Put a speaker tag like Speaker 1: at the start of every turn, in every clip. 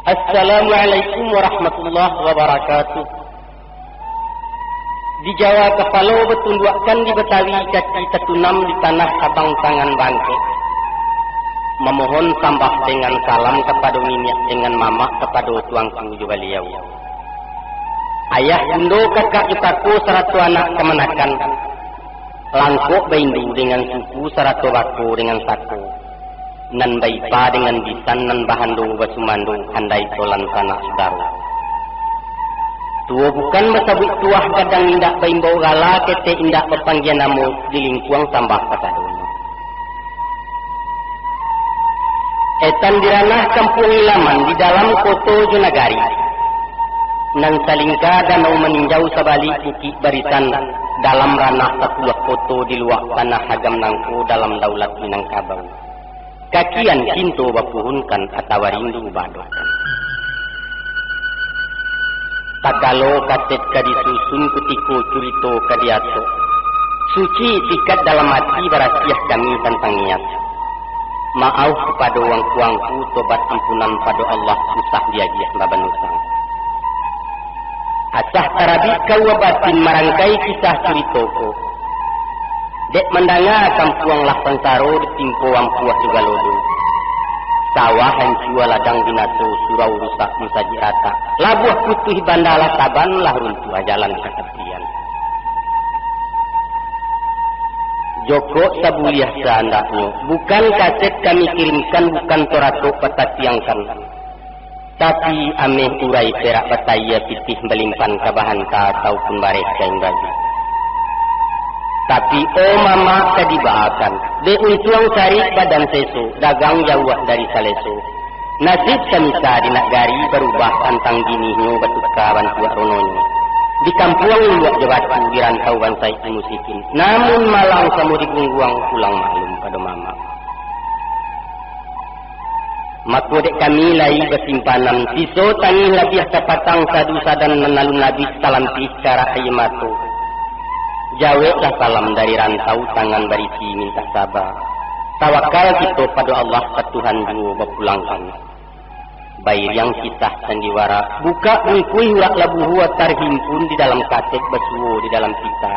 Speaker 1: Assalamualaikum warahmatullahi wabarakatuh. Di Jawa kepala bertunduakan di Betawi kaki tertunam di tanah abang tangan bangke. Memohon tambah dengan salam kepada minyak dengan mama kepada tuangku juga beliau. Ayah bundo kakak jutaku seratu anak kemenakan. Langkuk baindu dengan suku seratu bako dengan saku. Nan baipa dengan bisan nan bahandu basumandu handai tolan sanak saudara. Tua bukan bersabut tuah kadang indak baimbau gala kete indak berpanggian namu di lingkuang tambah katadun. Etan diranah kampung Ilaman di dalam koto Jonagari. Nan salingka danau meninjau sabalik bukit barisan dalam ranah satulah koto di luar tanah hagam nangku dalam daulat Minangkabau. Kakian kinto bapuhunkan atau rindu badokan. Takalo kaset kadisusun kutiko curito kadiato. Suci tikat dalam hati barasiah kami tentang niat. Maaf kepada wangku-wangku tobat ampunan pada Allah susah diajiah babanusang. Asah tarabi kau batin marangkai kisah curitoko. Dek mendanga kampuang lah pansaro ditimpo ampuah juga lodo. Sawah hancua ladang binaso surau rusak musaji rata. Labuah putih bandala taban lah runtuh jalan ketepian. Joko sabuliah seandaknya. Bukan kaset kami kirimkan, bukan torato petatiangkan. Tapi ameh urai perak bataya pitih melimpan kabahan ka ataupun barek kain baju. Tapi mama kadibaakan. De untuang cari badan seso, dagang jauh dari saleso. Nasib semisa di nagari berubah tantang gininya batuka bantua rononyo. Di kampuang luak jebatu di rantau bansai musikin. Namun malang kamu digungguang pulang maklum pada mama. Makodek kami lai bersimpanan. Siso tani labiah kapatang sadu sadan menalun nabi salampi secara ayemato. Jawablah salam dari rantau tangan barisi minta sabar. Tawakal kita pada Allah Tuhan jua berpulangkan. Bair yang kisah sandiwara. Buka mengkui hurak labuhu terhimpun di dalam kaset bersuwo di dalam kita.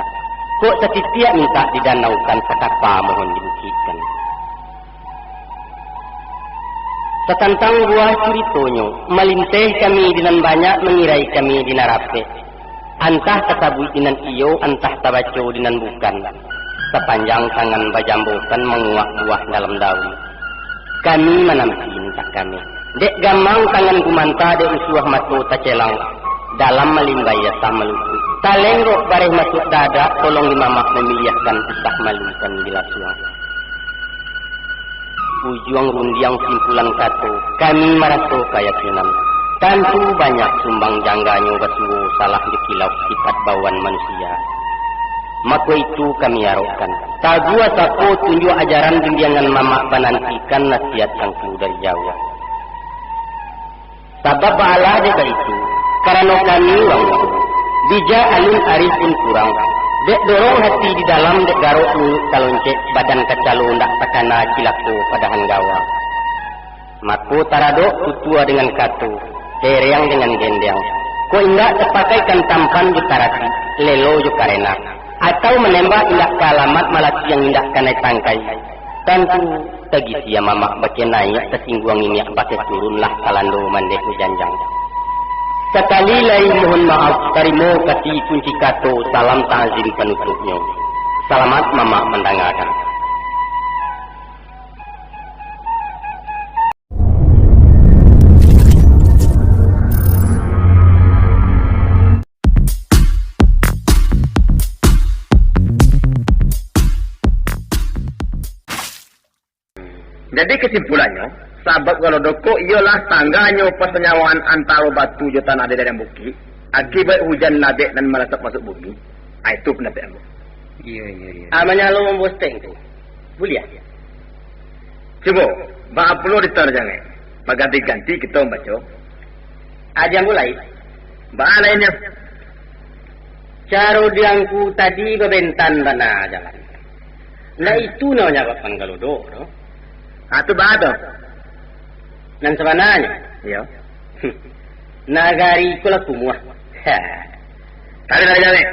Speaker 1: Kok setiap minta didanaukan sekapa mohon dibukitkan. Setantang buah curitonyo. Melinteh kami dengan banyak mengirai kami di narape. Antah ketabuh dinan iyo, antah tabaco dinan bukan. Sepanjang tangan bajambukan menguak buah dalam daun. Kami menampi minta kami. Dek gamang tangan kumanta dek usuah matu tacelang. Dalam melimbaya sama luku. Talengrok bareh masuk dada, tolong dimamak memiliahkan usah malukan bila suang. Ujuang rundiang simpulan kato, kami merasa keyakinan. Tentu banyak sumbang jangganyo basuwo salah dikilau sifat bawaan manusia. Maka itu kami harapkan. Tagua tako tunjuk ajaran bimbingan mama penantikan nasihat sangku dari Jawa. Sabab Allah deka itu, karena kami wangku. Bija alun arif pun kurang. Dek dorong hati di dalam dek garuk mulut caloncek badan kecalo ndak takana cilaku pada hanggawa. Mako taradok tutua dengan katu. Dereang dengan gendeng. Ko indak terpakaikan tampan jutarati, lelo jukarena. Atau menembak indak ke alamat malaki yang indak kanai tangkai. Tentu tegisi ya mama bagian naik tersingguang ini bagai turunlah kalando mandek ujanjang. Sekali lagi mohon maaf tarimo kasih kunci kato salam ta'zim penutupnya. Selamat mama mendengarkan.
Speaker 2: Jadi kesimpulannya, sabab kalau doko ialah tangganya persenyawaan antara batu jutaan ada dalam bukit. Akibat hujan nabek dan meletak masuk bumi. Itu pendapat aku.
Speaker 1: Iya. Amanya lo membosteng tu. Boleh ya?
Speaker 2: Coba, bapak perlu diterjangkan. Berganti-ganti kita membaca.
Speaker 1: Aja mulai.
Speaker 2: Bapak lainnya.
Speaker 1: Caro diangku tadi bebentan dana jalan. Nah itu namanya bapak kalau do.
Speaker 2: Itu bapak tu.
Speaker 1: Dan sebenarnya.
Speaker 2: Iya.
Speaker 1: Nagari ko lah kumuah.
Speaker 2: Tali.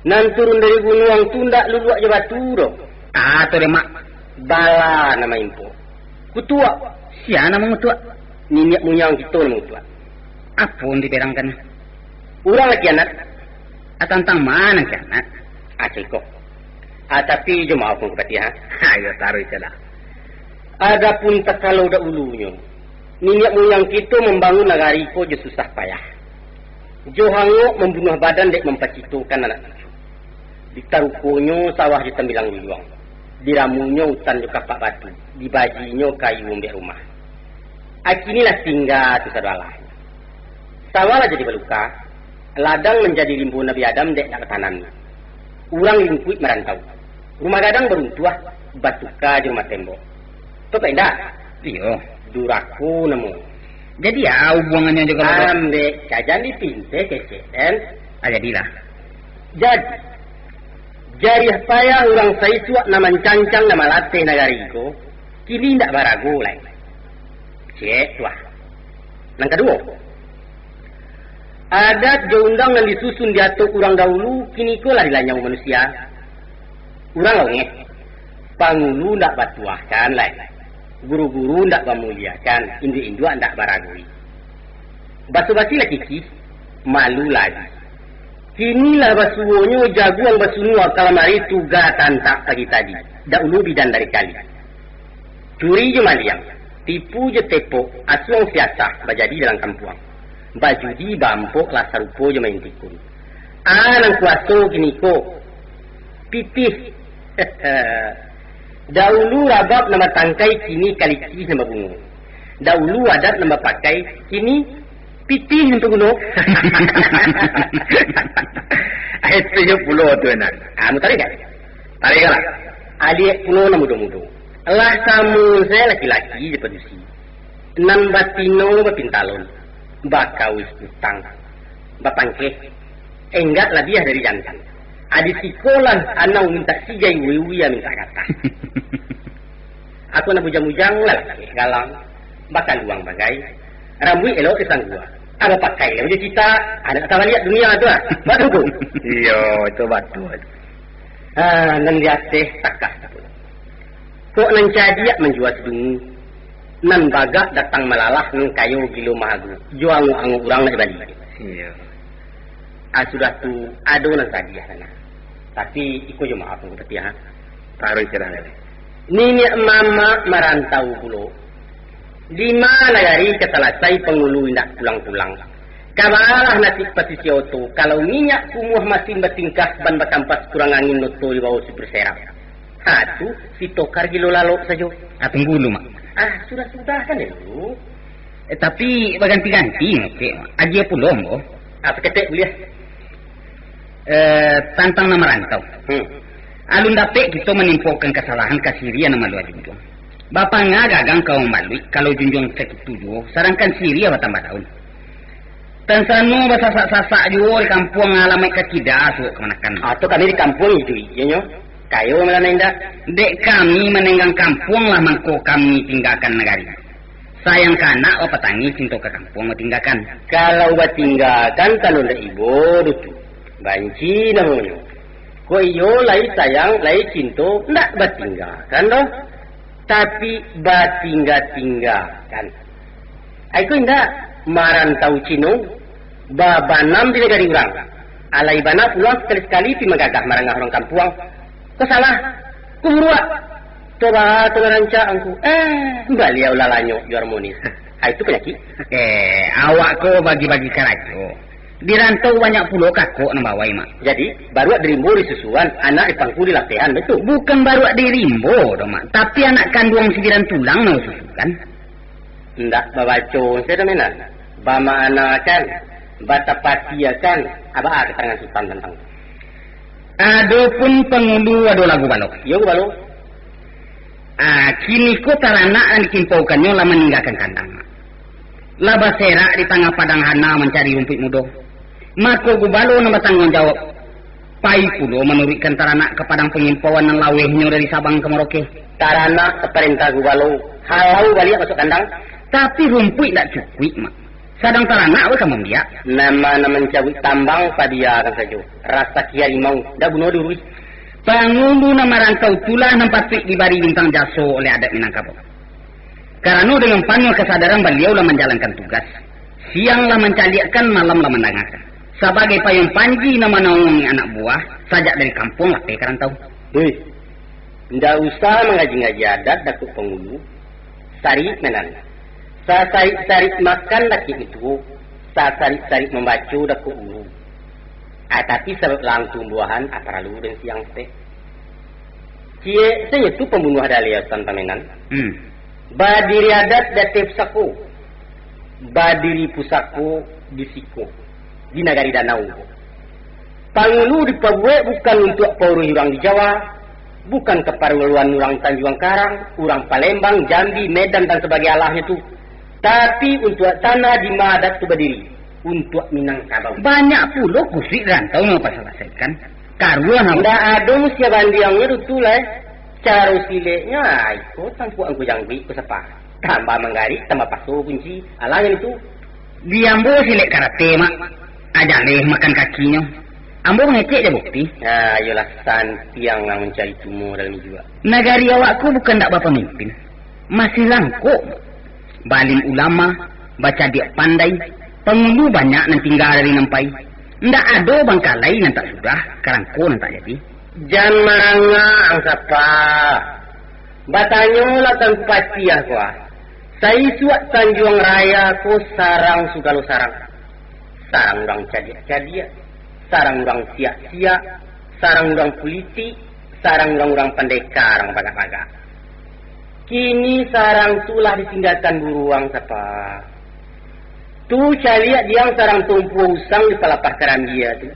Speaker 1: Nan turun dari gunung tunda lulu aja batu do.
Speaker 2: Tu deh mak.
Speaker 1: Bala nama impo. Kutua.
Speaker 2: Siapa nama tua?
Speaker 1: Niniak munyang kita nama tua.
Speaker 2: Apa yang diberangkan?
Speaker 1: Urang lagi anak.
Speaker 2: Tentang mana kianat?
Speaker 1: Aciko. Tapi jemaah pun kepati ha.
Speaker 2: Ayo taruh itulah.
Speaker 1: Adapun tak kalau dah ulunya. Niniak moyang kita membangun negari ko je susah payah. Johango membunuh badan dek mempacitukan anak cucu. Ditarukonyo sawah di tembilang luluang. Diramunyo hutan jo kapak batu. Dibajinyo kayu umbek rumah. Akinilah tinggal tu sadalah. Sawah lah jadi beluka. Ladang menjadi limbu Nabi Adam dek nak tanam. Urang lingkuit merantau. Rumah gadang beruntuah batuka di rumah tembok. Tu pendak.
Speaker 2: Iyo.
Speaker 1: Duraku nemu.
Speaker 2: Jadi ya hubungannya juga.
Speaker 1: Ambek kajan dipinte keceten.
Speaker 2: Jadilah.
Speaker 1: Jadi payah orang saisuak nama cancang nama latih nagari ko. Kini ndak baragu lain. Cek tuah. Yang kedua. Adat undang yang disusun diatur orang dahulu kini ko lah dilanyau manusia. Orang longeh. Pangulu ndak batuahkan lain. Guru-guru ndak memuliakan, indu-indu ndak baragui. Basuh-basi lah kiki, malu lagi. Kinilah basuhonyo jaguang basunua kalamari tuga tantak pagi tadi. Dak ulu bidan dari kali. Curi je maliang, tipu je tepok, asuang siasah bajadi dalam kampuang. Bajudi bampok lah sarupo je main tikun. Nang kuaso kini ko. Pitih. Dahulu rabab nama tangkai, kini kaliki nama bungo. Dahulu adat nama pakai, kini pitih nama bungo.
Speaker 2: Itu je pulau tu enak.
Speaker 1: Kamu tarik tak?
Speaker 2: Tarik lah.
Speaker 1: Adik pulau nama muda-muda. Lah kamu saya laki-laki je pedusi. Nan batino bapintalon. Bakawis utang. Bapangkeh. Enggak lah dia dari jantan. Adik sikolan anau minta sijai wiwi minta kata. Aku nak bujang-bujang lah galang. Bakal uang bagai. Rambut elok kesang gua. Apa pakai lah macam kita. Ada kata lihat dunia tu lah. Batu tu.
Speaker 2: Iyo itu batu.
Speaker 1: Nan lihat teh takah. Kok nan cadiak menjual sedungu. Nan bagak datang melalah nan kayu gilo mahagu. Jual angu urang nak balik.
Speaker 2: Iyo.
Speaker 1: Sudah tu ado nan tadi sana. Tapi ikut je maaf aku peti ha.
Speaker 2: Taruh cerah lele.
Speaker 1: Nini mama merantau pulo. Di mana dari ketelasai pengulu indak pulang-pulang. Kabalah nasi pati sioto. Kalau minyak kumuh masih bertingkah ban batampas kurang angin noto di bawah super serap. Tu si tokar gilo lalok saja.
Speaker 2: Tunggu dulu mak.
Speaker 1: Sudah kan dulu.
Speaker 2: Tapi berganti-ganti okey. Aja pulau mo.
Speaker 1: Seketik boleh.
Speaker 2: Tantang nama rantau. Alun dapet kita menimpokan kesalahan kasiria nama lu ajung. Bapa gagang kau malui kalau junjung sakit tujuh. Sarangkan siria bertambah tahun. Tansanu basasak-sasak juga di kampung alamai kakidah suuk kemenakan.
Speaker 1: Atau kami di kampung itu, ya nyo? Kayo melana indah.
Speaker 2: Dek kami menenggang kampung lah mangko kami tinggalkan negari. Sayang kanak o petangi cinta ke kampung tinggalkan.
Speaker 1: Kalau tinggalkan kalau ndak ibu itu. Banci namanya. Ko iyo lai sayang, lai cinta, ndak batinggalkan doh. Tapi batinggal-tinggalkan. Aku indah marantau cino, babanam di negari orang. Alai bana pulang sekali-sekali pi magagah marangah orang kampung. Kau salah, ku buruak. Coba tengah ranca angku. Baliau lalanyo ju harmonis. Itu penyakit.
Speaker 2: Awak ko bagi-bagi karajo. Di rantau banyak pulau kakok nak bawai mak.
Speaker 1: Jadi baru di rimbo disusuan, anak ipangku di latihan betul.
Speaker 2: Bukan baru di rimbo dong mak. Tapi anak kandung sidiran tulang nak susukan.
Speaker 1: Ndak babaco saya mana. Bama anak kan, batapatia kan, abah ketangan sultan tentang.
Speaker 2: Adapun pengulu ado lagu balok.
Speaker 1: Yo balok.
Speaker 2: Kini ko tarana yang dikimpaukannya lah meninggalkan kandang. Laba serak di tengah padang hana mencari rumput muda. Maka gubalo nama tanggung jawab. Pai pulo menurutkan tarana ke padang pengimpauan yang lawehnya dari Sabang ke Merauke.
Speaker 1: Tarana ke perintah gubalo. Halau balik masuk kandang.
Speaker 3: Tapi rumput tak cukup, mak. Sadang teranak we kamu dia.
Speaker 1: Nama mencabut tambang padia kan saja. Rasa kia rimau dah bunuh dulu.
Speaker 3: Pengundu nama rangkau tulah nampak dibari bintang jaso oleh adat Minangkabau. Karena dengan penuh kesadaran beliau lah menjalankan tugas. Sianglah mencaliakkan, malamlah mendengarkan. Sebagai payung panji nama naungi anak buah, sajak dari kampung lah pekaran tahu.
Speaker 1: Tidak usah mengaji-ngaji adat datuk penghulu. Sarit menan. Sarit makan laki itu. Sarit membaca datuk ulu. Tapi sebab langsung buahan aparalu dan siang teh. Cie saya itu pembunuh daliasan tamenan. Badiri adat datif saku. Badiri pusaku disiko. Di negari danau. Pangulu di Papua bukan untuk pauru orang di Jawa, bukan keparuan orang Tanjung Karang, orang Palembang, Jambi, Medan dan sebagai alahnya itu, tapi untuk tanah di Madat tu berdiri, untuk Minangkabau.
Speaker 3: Banyak pula kusik rantau yang pasal selesaikan. Karuan
Speaker 1: tidak ada musia bandiangnya itu lah. Cara sileknya, ikut tangku angku jangbi ke sepa. Tambah menggaris, tambah pasu kunci, alahnya itu.
Speaker 3: Diambo silek karate mak. Ajak leh makan kakinya. Ambo ngecek je bukti.
Speaker 1: Yolah Santi yang mencari tumor dalam jiwa.
Speaker 3: Negari awakku bukan tak bapa pemimpin. Masih langkuk. Balim ulama, baca dia pandai. Penghulu banyak yang tinggal dari nempai. Ndak ada bangkalai yang tak sudah. Karangko yang tak jadi.
Speaker 1: Jangan marangah siapa. Batanya lah tanpa pasti ya kuah. Saya suat Tanjung Raya ko sarang sugalo sarang. Sarang orang cadia-cadia. Sarang orang sia-sia. Sarang orang politik. Sarang orang pendekarang bagak-bagak. Kini sarang tulah ditinggalkan buruang siapa. Tu caliak dia sarang tumpu usang di palapah keram dia tu.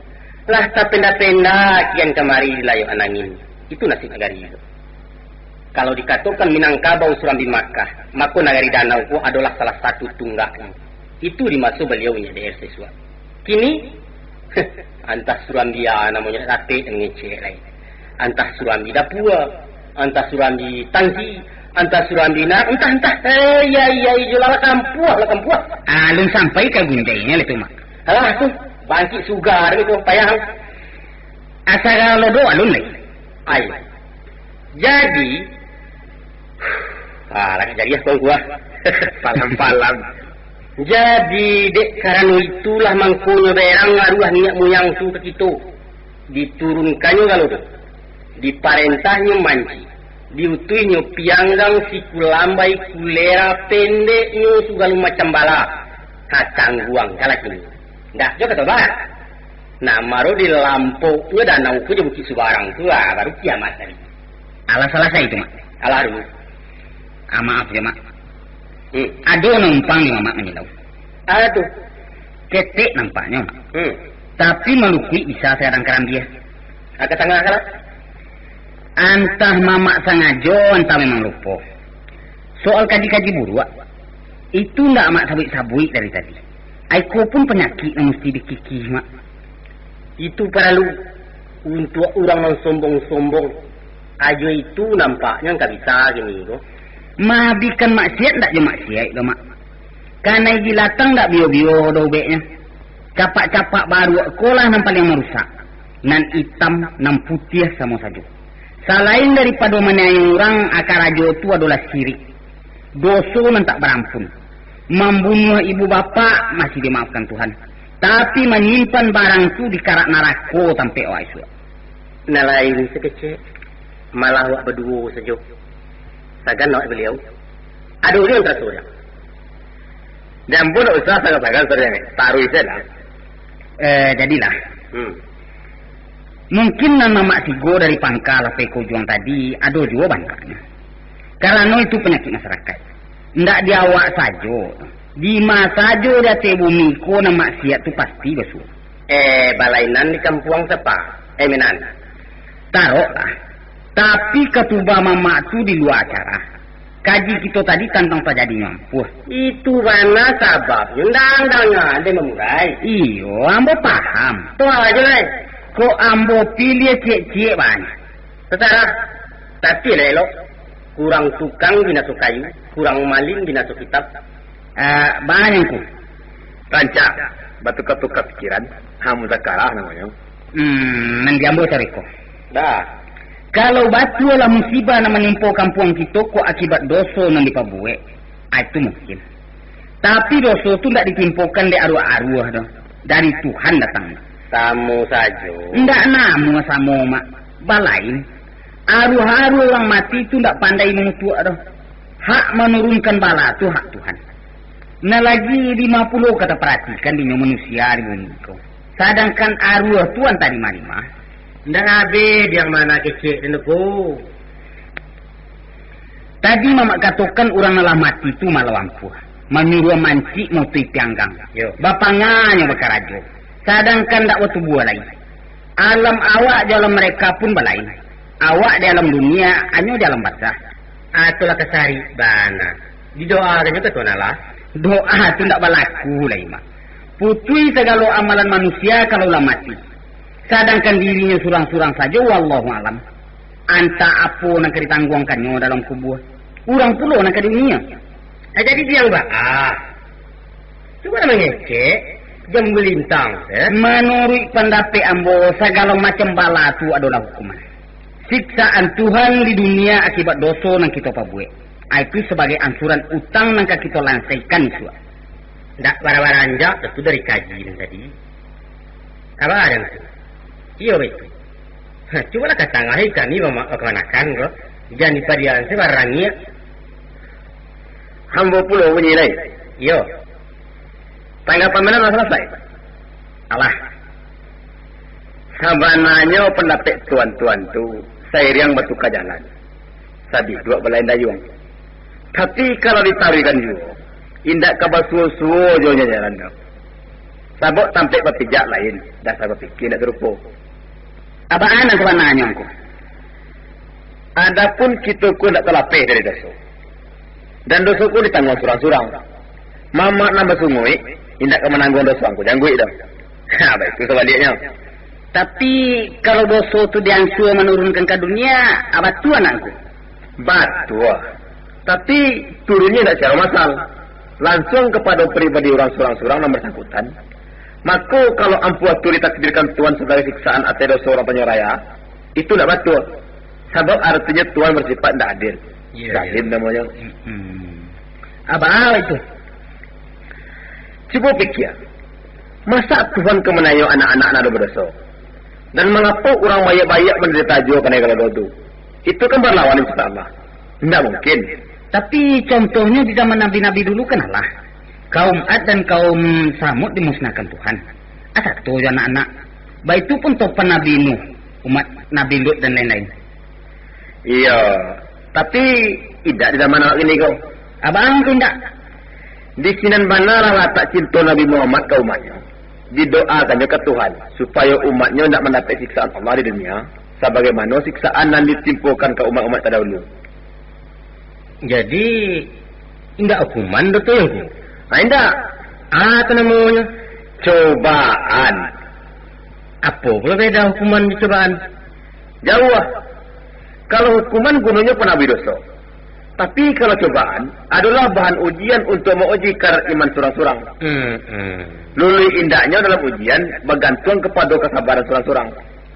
Speaker 1: Lah tak penda-penda kian kemari di layu anangin. Itu nasib negari itu. Kalau dikatakan Minangkabau Surambi Makkah, maka negari danau ku adalah salah satu tunggaknya. Itu dimaksud beliaunya di RC Suat. Kini, antah Surambi namanya rate dan ngecek lain. Antah Surambi Dapua, antah Surambi Tangsi, antah Surambi entah. Ya, jual lah kampuah.
Speaker 3: Alun sampai ke gundainya itu mak.
Speaker 1: Alah tu, bangkit sugar itu payah.
Speaker 3: Asal lodo alun lagi.
Speaker 1: Ay. Jadi, lagi jadi ya gua.
Speaker 2: Palam-palam.
Speaker 1: Jadi dek karena itulah mangkunya berang ngaruh niat moyang tu ke kita. Diturunkannya kalau tu. Diparentahnya manci. Diutuinya pianggang si kulambai kulera pendeknya segala macam bala. Kacang guang kalah kini. Dah juga kata barat. Nah maru di lampoknya danau tu je bukit sebarang tu lah baru kiamat tadi.
Speaker 3: Alah-salah saya itu mak.
Speaker 1: Alah dulu.
Speaker 3: Maaf ya mak. Ada numpang ni mak menyilau.
Speaker 1: Ada tu.
Speaker 3: Ketek nampaknya mak. Tapi melukui bisa sekarang keram dia.
Speaker 1: Agak tengah kalah.
Speaker 3: Antah mamak sengaja, antah memang lupa. Soal kaji-kaji buruak, itu ndak mak sabui-sabui dari tadi. Aiko pun penyakit yang mesti dikikih mak.
Speaker 1: Itu perlu untuk orang yang sombong-sombong. Ajo itu nampaknya nggak bisa gini tu.
Speaker 3: Mahabikan maksiat ndak je maksiat tu mak. Karena gilatang ndak bio-bio dobeknya. Capak-capak baru kolah nampak yang merusak. Nan hitam, nan putih sama saja. Selain daripada menyayang orang, akar ajo itu adalah syirik. Dosa nan tak berampun. Membunuh ibu bapa masih dimaafkan Tuhan. Tapi menyimpan barang itu di karak narako sampai oaisu.
Speaker 1: Nalain sekecil. Malah wak berdua saja. Sagan nak beliau. Aduh dia antara surya.
Speaker 2: Dan pun usah sangat-sangat surya ni. Taruh isa lah.
Speaker 3: Jadilah. Mungkin nama mak sigo dari pangkal peko juang tadi ada juga bangkanya. Karena itu penyakit masyarakat. Ndak dia awak saja. Di masa saja dia te bumi ko nama maksiat tu pasti besul.
Speaker 1: Balainan di kampung siapa? Menan.
Speaker 3: Taruhlah. Tapi ketuba mama tu di luar acara. Kaji kita tadi tentang terjadi nyampuh.
Speaker 1: Itu mana sabab? Undang-undangnya ada memulai.
Speaker 3: Iyo, ambo paham.
Speaker 1: Tu aja lah.
Speaker 3: Kok ambo pilih cek-cek banyak.
Speaker 1: Secara, tapi lelok. Kurang tukang binasuk kayu. Kurang maling binasuk kitab.
Speaker 3: Banyak ku.
Speaker 2: Rancak. Batu ketukar pikiran. Muzakarah namanya.
Speaker 3: Mendiambo cariko.
Speaker 2: Dah.
Speaker 3: Kalau batu lah musibah na menimpa kampung kita ko akibat dosa nang dipabuat, itu mungkin. Tapi dosa tu tidak ditimpukan dari arwah-arwah dah. Dari Tuhan datang.
Speaker 2: Samu saja.
Speaker 3: Ndak namu sama mak. Balain. Arwah-arwah orang mati tu ndak pandai mengutuk dah. Hak menurunkan bala tu hak Tuhan. Nah lagi 50 kata perhatikan di manusia di bumi kau. Sedangkan arwah Tuhan tadi mana?
Speaker 1: Ndak habis yang mana kecil denku.
Speaker 3: Tadi mamak katakan orang nalah mati tu malah ampuh. Menyuruh mancik mau tui pianggang. Bapanganya berkarajo. Sedangkan tak waktu buah lain. Alam awak dalam mereka pun balain. Awak dalam dunia, hanya dalam basah.
Speaker 1: Itulah kesari bana. Didoakannya ke tuan Allah.
Speaker 3: Doa tu tak berlaku lah mak. Putui segala amalan manusia kalau lah mati. Sedangkan dirinya surang-surang saja, wallahualam. Anta apa nak ditangguangkannya dalam kubur. Urang pula nak ke dunia.
Speaker 1: Jadi dia Cuma mengecek, jam gelintang.
Speaker 3: Menurut pendapat ambo, segala macam bala tu adalah hukuman. Siksaan Tuhan di dunia akibat dosa yang kita pabuat. Itu sebagai ansuran utang yang kita lansaikan isua.
Speaker 1: Tak barang-barang itu dari kajian tadi. Apa ada itu? Iya betul. Cuma lah kata ngahi kami kemanakan kok. Jangan dipadian sebarangnya.
Speaker 2: Hamba pulau bunyi lain.
Speaker 1: Iya.
Speaker 2: Tanggapan mana dah selesai?
Speaker 3: Alah.
Speaker 2: Sabananya pendapat tuan-tuan tu seiring bertukar jalan. Tadi dua belain dayung. Tapi kalau ditarikan juga, indak kabar suo-suo jonya jalan kau. Sabuk tampik berpijak lain. Dah sabuk fikir nak terupo.
Speaker 3: Apaan yang nanya aku?
Speaker 2: Adapun kita ku nak terlapih dari dosa. Dan dosa ku ditanggung surang-surang. Mamak nambah sungui, indak kau menanggung dosa aku. Jangan gue dah. Baik, itu sebaliknya.
Speaker 3: Tapi kalau dosa tu diansur menurunkan ke dunia, apa tu anakku?
Speaker 2: Batua. Tapi turunnya tidak secara masal. Langsung kepada pribadi orang surang-surang yang bersangkutan. Maka kalau ampuh tu ditakdirkan Tuhan sebagai siksaan atas dosa orang penyeraya, itu tidak betul. Sebab artinya Tuhan bersifat tidak adil. Zalim namanya.
Speaker 3: Apa itu?
Speaker 2: Cuba fikir. Masa Tuhan kemenayo anak-anak nado berdosa? Dan mengapa orang banyak-banyak menderita juga kena kalau itu? Itu kan berlawanan cipta Allah. Tidak mungkin.
Speaker 3: Tapi contohnya di zaman Nabi-Nabi dulu kan Allah. Kaum Ad dan kaum Samud dimusnahkan Tuhan. Asal tu anak-anak. Baik itu pun topan Nabi Nuh, umat Nabi Lut dan lain-lain.
Speaker 2: Iya. Tapi tidak di zaman anak ini kau.
Speaker 3: Abang tidak.
Speaker 2: Di sinan mana lah tak cinta Nabi Muhammad ke umatnya. Didoakannya ke Tuhan supaya umatnya tidak mendapat siksaan Allah di dunia. Sebagaimana siksaan yang ditimpulkan ke umat-umat terdahulu.
Speaker 1: Jadi tidak hukuman betul yang
Speaker 2: Tidak.
Speaker 1: Apa namanya?
Speaker 2: Cobaan.
Speaker 1: Apa pula beda hukuman di cobaan?
Speaker 2: Jauh. Kalau hukuman gunanya penabi dosa. Tapi kalau cobaan adalah bahan ujian untuk menguji iman surang-surang. Lulu indahnya dalam ujian bergantung kepada kesabaran surang-surang.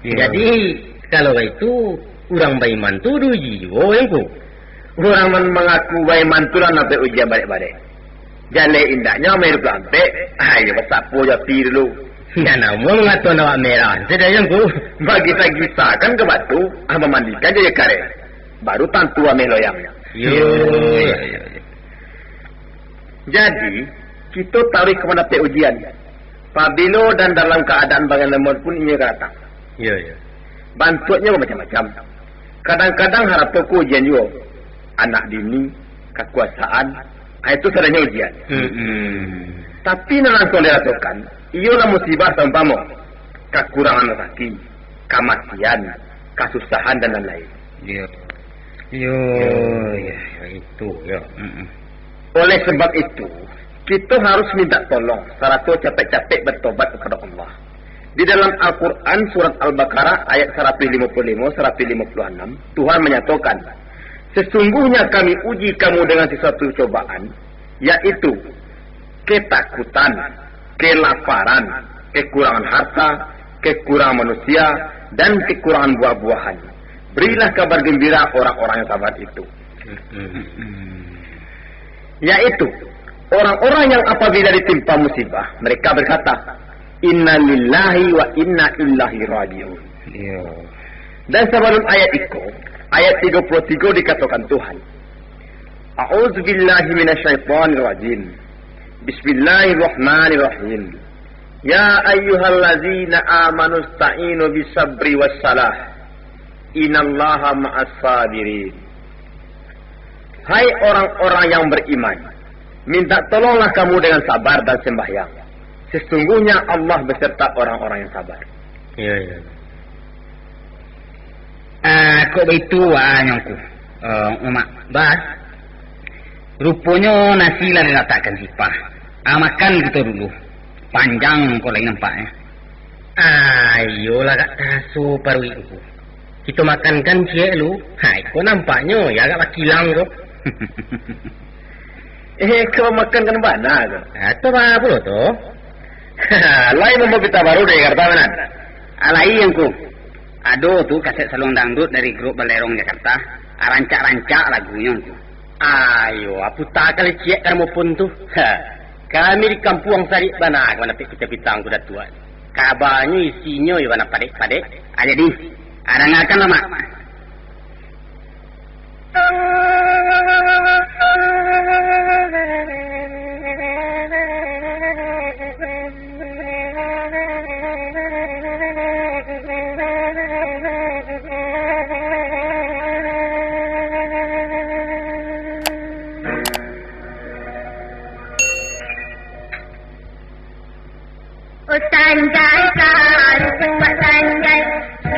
Speaker 1: Jadi kalau itu orang beriman tu diuji juga yang ku.
Speaker 2: Orang mengaku beriman tu lah sampai ujian balik-balik. Jale indahnya merah pelampe. Ayo bersapu jati dulu.
Speaker 1: Ya nama mengatur nawak merah. Tidak yang ku.
Speaker 2: Bagi kisahkan ke batu, memandikan jadi karet. Baru tantu ameh loyangnya. Jadi, kita tarik kepada ujian. Pabilo dan dalam keadaan bagian lemot pun ini datang. Bantuannya macam-macam. Kadang-kadang harap toko ujian juga. Anak dini, kekuasaan, itu sebenarnya ujian. Tapi langsung dirasukan, ialah musibah tanpamu. Kekurangan rezeki, kematian, kesusahan dan lain-lain.
Speaker 3: Itu.
Speaker 2: Oleh sebab itu, kita harus minta tolong. Seratu capek-capek bertobat kepada Allah. Di dalam Al-Quran surat Al-Baqarah ayat 155-156, Tuhan menyatakan, sesungguhnya kami uji kamu dengan sesuatu cobaan, yaitu ketakutan, kelaparan, kekurangan harta, kekurangan manusia, dan kekurangan buah-buahan. Berilah kabar gembira orang-orang yang sabar itu. Yaitu orang-orang yang apabila ditimpa musibah, mereka berkata, Inna lillahi wa inna ilaihi raji'un. Dan sebelum ayat itu, ayat 33 dikatakan Tuhan, A'udzubillahi minasyaitonirrajim. Bismillahirrahmanirrahim. Ya ayyuhallazina amanu ista'inu bisabri wassalah. Innallaha ma'as sabirin. Hai orang-orang yang beriman, minta tolonglah kamu dengan sabar dan sembahyang. Sesungguhnya Allah beserta orang-orang yang sabar.
Speaker 3: Ya. Kok begitu nyongku? Umak, Bas. Rupanya nasi lah diletakkan sipah. Makan gitu dulu. Panjang kok lagi nampaknya.
Speaker 1: Ayolah kak tasu parwi itu. Kita makan kan cie lu. Hai, kok nampaknya ya agak kilang kok.
Speaker 2: Kau makan kan mana tu?
Speaker 1: Atau apa lo tu?
Speaker 2: Lain nombor kita baru deh, Jakarta mana?
Speaker 3: Alai yang ku. Aduh tuh kaset salung dangdut dari grup Balerong Jakarta. Rancak-rancak lagunya tu.
Speaker 1: Ayo, apa tak kali cie kan maupun tu? Kami di kampung Sari Banak, mana kita pitang kuda tua. Kabarnya isinya ya mana padek-padek.
Speaker 3: Jadi, ada ngakan lama.
Speaker 4: Sanjaikan semua sanjai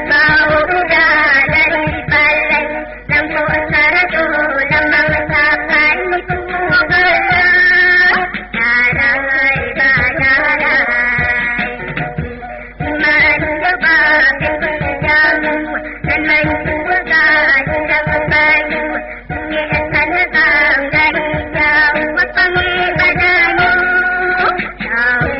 Speaker 4: bau udara dari balai lampu saratu lambang sapai semua gelar darai darai menjebak kejamu dan menjuakan dalam bayu menyesan datang dari jauh panggil badanmu jauh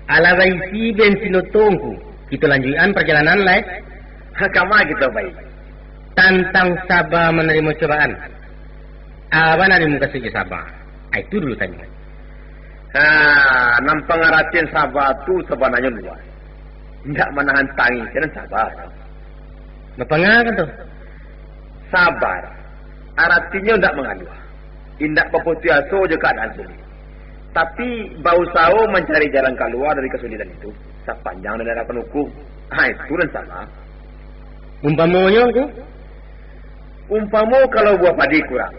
Speaker 3: Ala baisi bensin tungku. Kita lanjutkan perjalanan lai.
Speaker 2: Kama kita baik.
Speaker 3: Tantang sabar menerima cobaan. Apa nari muka saja sabar? Itu dulu tanya.
Speaker 2: Nampang aratin sabar tu sebenarnya luas. Tidak menahan tangis dan sabar.
Speaker 3: Berpengaruh kan tu?
Speaker 2: Sabar. Artinya tidak mengaluh. Indak berputuaso je keadaan sulit. Tapi berusaha mencari jalan keluar dari kesulitan itu sepanjang dan harapan hukum. Itu dan salah.
Speaker 3: Umpamanya tu?
Speaker 2: Umpamu kalau buah padi kurang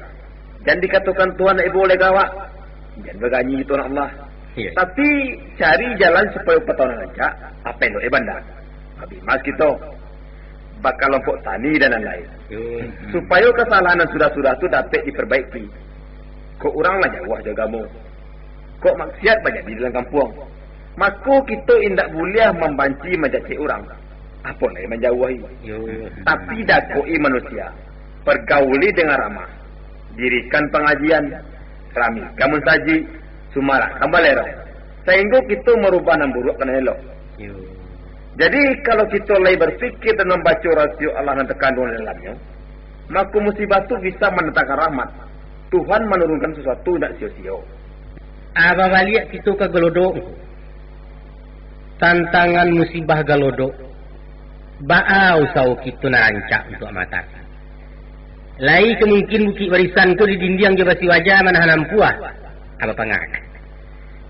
Speaker 2: dan dikatakan Tuhan tak boleh gawak, jangan berganyi itu Allah.
Speaker 3: Ya.
Speaker 2: Tapi cari jalan supaya pertolongan aja. Apa yang bandar? Habis mas kita bakal lompok tani dan lain-lain. Supaya kesalahan yang sudah-sudah itu dapat diperbaiki. Kok orang lah jauh jagamu. Kok maksiat banyak di dalam kampung. Maka kita indak boleh membanci mencaci orang. Apa lagi menjauhi. Tapi dakoi manusia. Pergauli dengan ramah. Dirikan pengajian. Ramikan mensaji. Sumarak kambalero. Sehingga kita merubah dan buruk kena elok. Jadi kalau kita lagi berfikir dan membaca rasio Allah yang terkandung dalamnya, maka musibah itu bisa mendatangkan rahmat. Tuhan menurunkan sesuatu tidak sia-sia.
Speaker 3: Apa balik kita ke gelodok? Tantangan musibah gelodok. Ba'a usau kita narancak untuk mata. Lai kemungkin bukit barisan ku di dinding je basi wajah manahan ampuah. Apa pangak?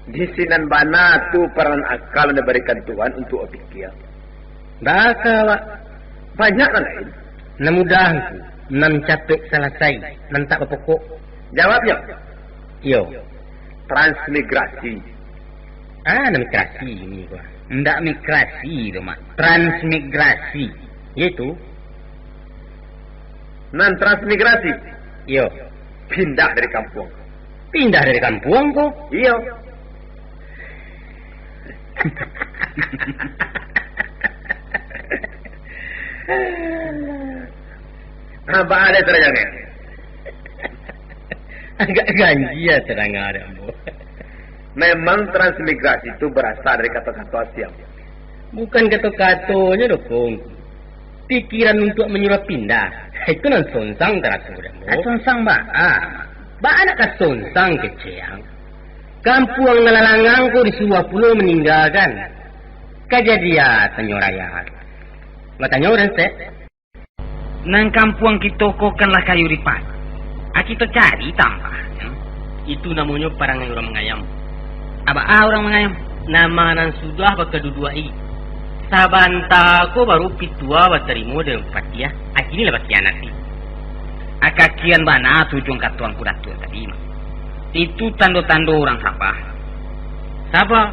Speaker 2: Di sinan bana tu peran akal yang diberikan Tuhan untuk berfikir.
Speaker 3: Baka wak.
Speaker 2: Banyak lain.
Speaker 3: Namudah ku. Nan capek selesai. Nan tak berpokok.
Speaker 2: Jawabnya.
Speaker 3: Yo.
Speaker 2: Transmigrasi.
Speaker 3: Migrasi ini gua. Ndak migrasi tu mak. Transmigrasi. Itu.
Speaker 2: Nan transmigrasi.
Speaker 3: Yo.
Speaker 2: Pindah dari kampung.
Speaker 3: Pindah dari kampung kok.
Speaker 2: Iya. Apa ada terangnya?
Speaker 3: Agak ganji ya terang ada.
Speaker 2: Memang transmigrasi itu berasal dari kata-kata siang.
Speaker 3: Bukan kata-katanya dong. Pikiran untuk menyuruh pindah. Itu nan sonsang teratur. Sonsang ba? Ba anak ka sonsang kecil. Kampung ngalalangang ko di sebuah pulau meninggalkan. Kejadian penyoraya. Matanya orang set. Nang kampung kita kokanlah kayu ripat. Kita cari tambah. Itu namanya parang orang mengayam. Apa orang mengayam? Nama nan sudah berkedua-dua i. Sabanta ko baru pitua baterimo dengan patia. Ini lepas kianat ni. Akakian bana tujung katuang kudatua tadi mah. Itu tanda-tanda orang sabar. Sabar.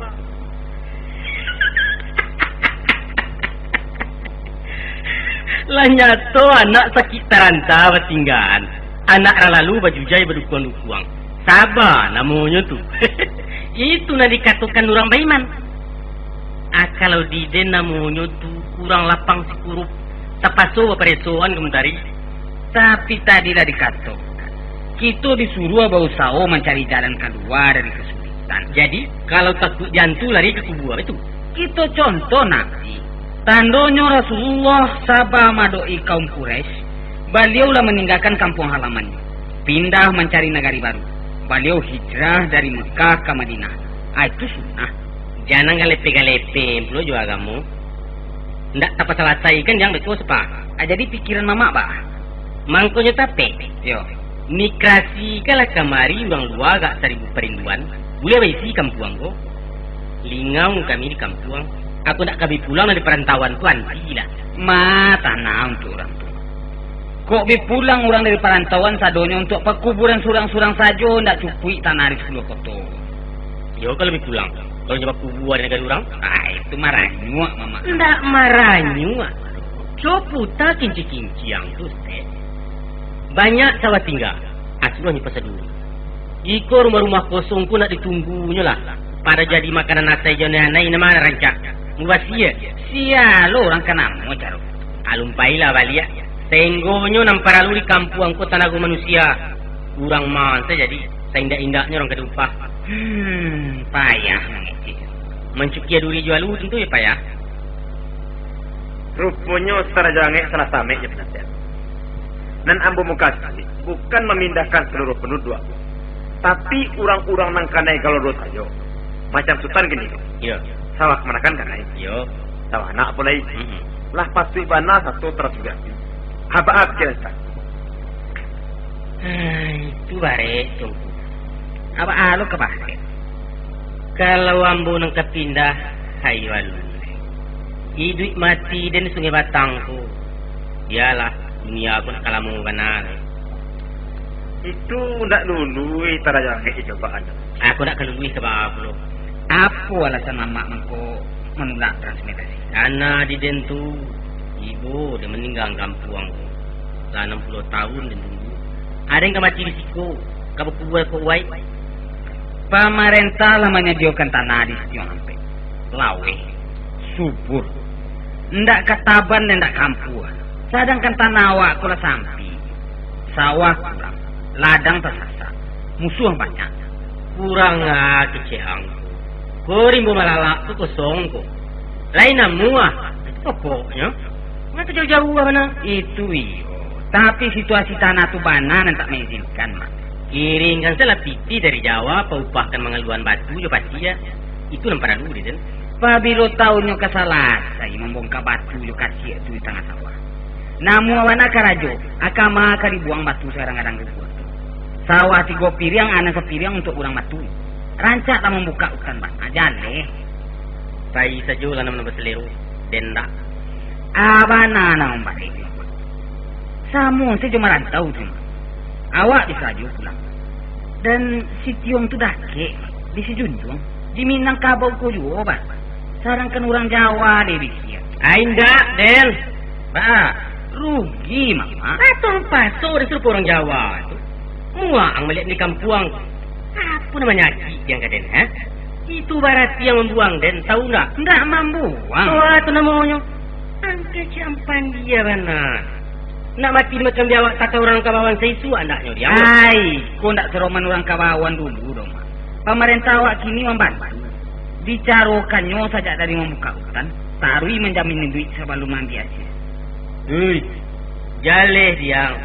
Speaker 3: Lah nyato anak sakit taranta batinggan. Anak lalu baju jai berdukuang-dukuang. Sabar namanya tu. Itu nak dikatakan orang baiman. Kalau di den namanya tu kurang lapang sikurup. Tapaso baparesoan kementari. Tapi tadilah dikatakan. Kita disuruh berusaha mencari jalan keluar dari kesulitan. Jadi, kalau takut jantung lari ke kubur itu. Kita contoh nanti. Tandanya Rasulullah sabah madoi kaum Quraisy. Beliaulah meninggalkan kampung halamannya. Pindah mencari negari baru. Beliau hijrah dari Mekah ke Madinah. Itu sunnah. Jangan galepe-galepe. Perlu juga kamu. Ndak dapat selesai kan yang betul sepak. Jadi pikiran mama bah. Mangkonya tape. Yo. Migrasi kala kamari orang luar gak 1000 perinduan. Boleh baisi kampung ko. Lingau kami di kampung. Aku nak kami pulang dari perantauan tuan. Gila. Tanah untuk orang tu. Kok pulang orang dari perantauan sadonya untuk perkuburan surang-surang saja ndak cupui tanah di seluruh kota. Yo kalau pulang. Kalau jawab kubur di negara orang, itu marah nyuak mama. Ndak marah nyuak. Coputa kinci-kinci yang tu set. Banyak sawah tinggal. Asurannya pasal dulu. Iko rumah-rumah kosong pun nak ditunggunya lah. Pada jadi makanan nasi jangan nama rancak. Mubasia. Sia lo orang kanam mau caro. Alumpailah balia. Tenggonya nampak lalu di kampung kota naga manusia. Kurang masa jadi. Seindak-indaknya orang kedupah. Payah mengecik.
Speaker 1: Mencukia duri jual lu tentu ya Pak ya.
Speaker 2: Rupanya secara jangan salah same ya penasihat. Dan ambo mukasi bukan memindahkan seluruh penduduk, tapi orang-orang nang kanai kalau dosa yo. Macam sultan gini.
Speaker 1: Iya.
Speaker 2: Sawah kemenakan kanai.
Speaker 1: Yo.
Speaker 2: Sawah anak pun lagi. Lah pasti bana satu terus juga. Apa kira tak?
Speaker 1: Itu bare tunggu. Apa alo ke bare? Kalau ambo nang kepindah hayu alu. Hidup mati dan sungai batangku. Iyalah dunia aku nak kalamu benar.
Speaker 2: Itu ndak lului taraja ke cobaan.
Speaker 1: Aku nak kelului sebab lo.
Speaker 3: Apa alasan mamak mengko menolak transmigrasi?
Speaker 1: Karena di dentu ibu dia meninggal kampung. Lah 60 tahun dan tunggu. Ada yang mati risiko. Kamu kubuat kau wai.
Speaker 3: Pemerintah lah menyediakan tanah di situ sampai lawe, subur, ndak ketaban dan ndak kampuan. Sedangkan tanah awak kula sampi, sawah kurang, ladang tersasa, musuh banyak.
Speaker 1: Kurang keceang. Korimbo malalak tu kosong ko. Lain namua. Pokoknya. Ngapa jauh-jauh mana?
Speaker 3: Itu iyo. Tapi situasi tanah tu bana dan tak mengizinkan mak.
Speaker 1: Kiringkan salah piti dari Jawa, paupahkan mengaluan batu jo pasti ya. Itu lempar dulu den.
Speaker 3: Pabilo tahunnya kesalah, saya membongkar batu jo kasih itu di tengah sawah. Namu awana karajo, akama karibuang batu sekarang kadang kebuat. Sawah 3 piring, anak sepiring untuk kurang batu. Rancak tak membuka hutan bana, jale.
Speaker 1: Bayi saja lah nama berseliru, denda.
Speaker 3: Abana nama balik. Samu saya cuma rantau cuma. Awak bisa aja pulang. Dan si Tiong tu dah kek di si Junjung di Minangkabau ko juga, bah. Sarang kan orang Jawa deh di sini.
Speaker 1: Ainda, Den.
Speaker 3: Bah, rugi mama.
Speaker 1: Atong paso disuruh orang Jawa tu. Muang melihat di kampung. Apa namanya yang kaden, ha? Itu Barati yang membuang, Den. Tahu enggak?
Speaker 3: Enggak membuang.
Speaker 1: Oh, itu namanya. Angke campan dia benar. Nak mati macam dia awak kata orang kawawan seisu anaknya dia.
Speaker 3: Hai, kau nak seroman orang kawawan dulu dong. Pemerintah awak kini membantu. Dicarokannya saja dari membuka hutan, tarui menjamin duit sebelum mandi aja.
Speaker 1: Jaleh dia.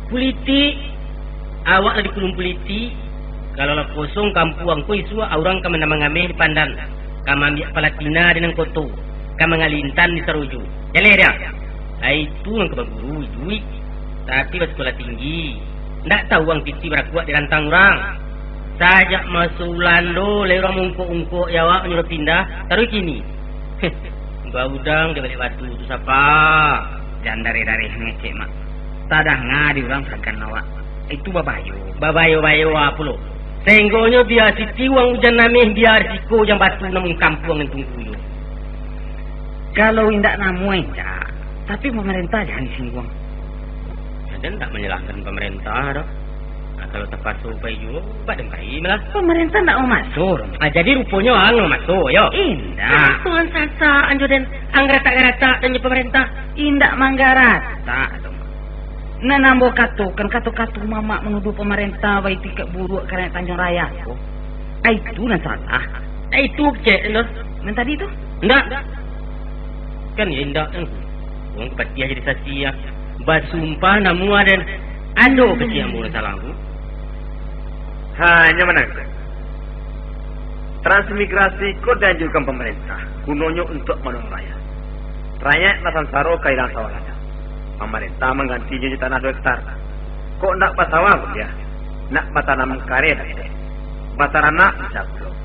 Speaker 1: Politik, awak lagi kulung politik. Kalau lah kosong kampung ku isu orang kamu nama ngameh di pandan. Kamu ambil Palatina dengan koto. Kamu ngalintan di Saruju. Jaleh dia. Itu yang kebaguru duit. Tapi bersekolah tinggi. Tak tahu orang piti berakuat di rantang orang. Sajak masuk Lando, le orang mungkuk-ungkuk ya awak nyuruh pindah. Taruh kini. Baudang dia balik batu tu siapa?
Speaker 3: Jangan dari ngecek mak. Tadah ngadi orang sangkan awak. Itu babayo.
Speaker 1: Babayo apa lo? Senggonya biar siti uang hujan namih biar risiko yang batu namun kampung yang tunggu.
Speaker 3: Kalau indak namu enggak. Tapi pemerintah jangan disinggung.
Speaker 1: Dan tak menyalahkan pemerintah dah. Nah, kalau terpaksa upaya juga, badan baik malah.
Speaker 3: Pemerintah tak mau masuk.
Speaker 1: Jadi rupanya orang mau masuk, yo.
Speaker 3: Indah.
Speaker 1: Tuan sasa, anjo dan anggerata-gerata dan pemerintah.
Speaker 3: Indah manggarata. Nah, nambah katu mama menuduh pemerintah baik tiket buruk karena Tanjung Raya. Itu nak salah.
Speaker 1: Itu cek, enggak.
Speaker 3: Yang tadi itu?
Speaker 1: Enggak. Kan ya, enggak. Orang kepastian jadi saksi ya. Basumpah namua dan ando kecil yang mula salahku.
Speaker 2: Hanya menang. Transmigrasi ko dan juga pemerintah. Gunanya untuk menolong rakyat. Rakyat nasan saro kailang sawalada. Pemerintah mengganti jadi tanah 2 hektar. Kok nak pasawah pun dia? Nak patanam karya dah. Batarana bisa belum.